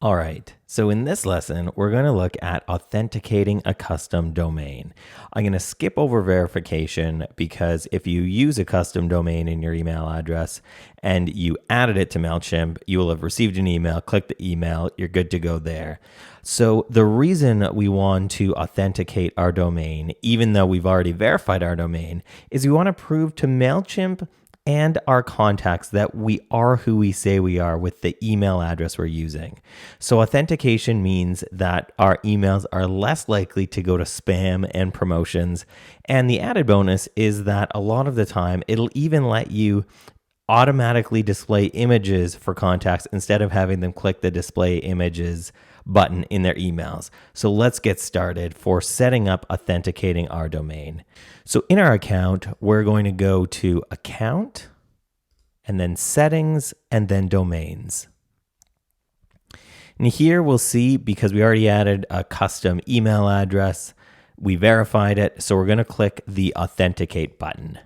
All right, so in this lesson, we're going to look at authenticating a custom domain. I'm going to skip over verification because if you use a custom domain in your email address and you added it to Mailchimp, you will have received an email, click the email, you're good to go there. So the reason we want to authenticate our domain, even though we've already verified our domain, is we want to prove to Mailchimp and our contacts that we are who we say we are with the email address we're using. So authentication means that our emails are less likely to go to spam and promotions. And the added bonus is that a lot of the time, it'll even let you automatically display images for contacts instead of having them click the display images button in their emails. So let's get started for setting up authenticating our domain. So in our account, we're going to go to account and then settings and then domains. And here we'll see, because we already added a custom email address, we verified it. So we're going to click the authenticate button.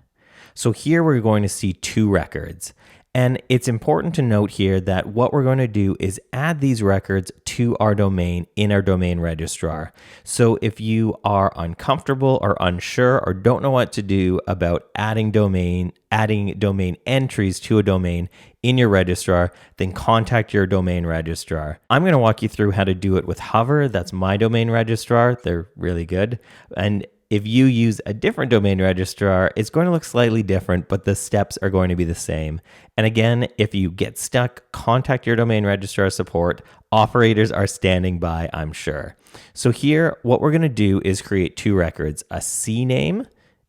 So here we're going to see two records. And it's important to note here that what we're going to do is add these records to our domain in our domain registrar. So if you are uncomfortable or unsure or don't know what to do about adding domain entries to a domain in your registrar, then contact your domain registrar. I'm going to walk you through how to do it with Hover. That's my domain registrar. They're really good. And if you use a different domain registrar, it's going to look slightly different, but the steps are going to be the same. And again, if you get stuck, contact your domain registrar support. Operators are standing by, I'm sure. So here, what we're going to do is create two records, a CNAME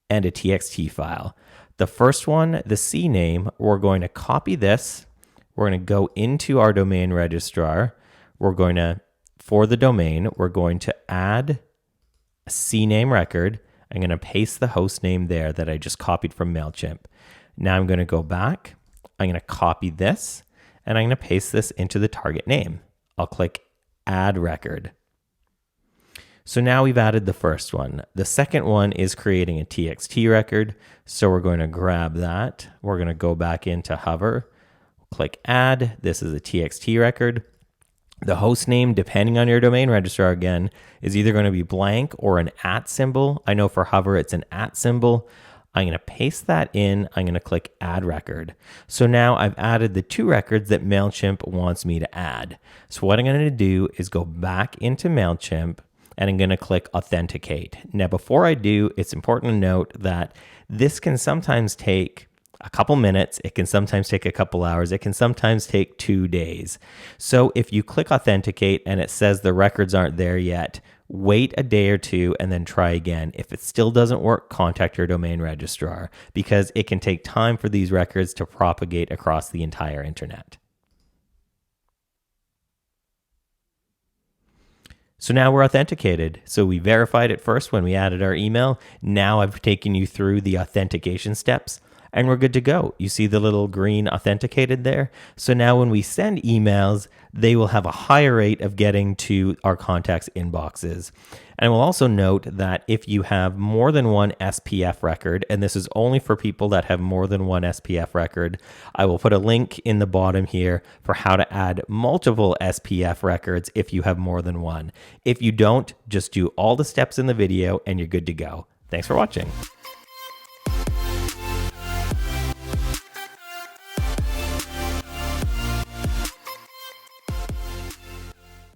and a TXT file. The first one, the CNAME, we're going to copy this. We're going to go into our domain registrar. For the domain, we're going to add a CNAME record. I'm going to paste the host name there that I just copied from Mailchimp. Now I'm going to go back. I'm going to copy this and I'm going to paste this into the target name. I'll click add record. So now we've added the first one. The second one is creating a TXT record. So we're going to grab that. We're going to go back into Hover, click add. This is a TXT record. The host name, depending on your domain registrar again, is either going to be blank or an @ symbol. I know for Hover, it's an @ symbol. I'm going to paste that in. I'm going to click add record. So now I've added the two records that Mailchimp wants me to add. So what I'm going to do is go back into Mailchimp and I'm going to click authenticate. Now, before I do, it's important to note that this can sometimes take a couple minutes. It can sometimes take a couple hours. It can sometimes take 2 days. So if you click authenticate and it says the records aren't there yet, wait a day or two and then try again. If it still doesn't work, contact your domain registrar because it can take time for these records to propagate across the entire internet. So now we're authenticated. So we verified it first when we added our email. Now I've taken you through the authentication steps and we're good to go. You see the little green authenticated there? So now when we send emails, they will have a higher rate of getting to our contacts' inboxes. And we'll also note that if you have more than one SPF record, and this is only for people that have more than one SPF record, I will put a link in the bottom here for how to add multiple SPF records if you have more than one. If you don't, just do all the steps in the video and you're good to go. Thanks for watching.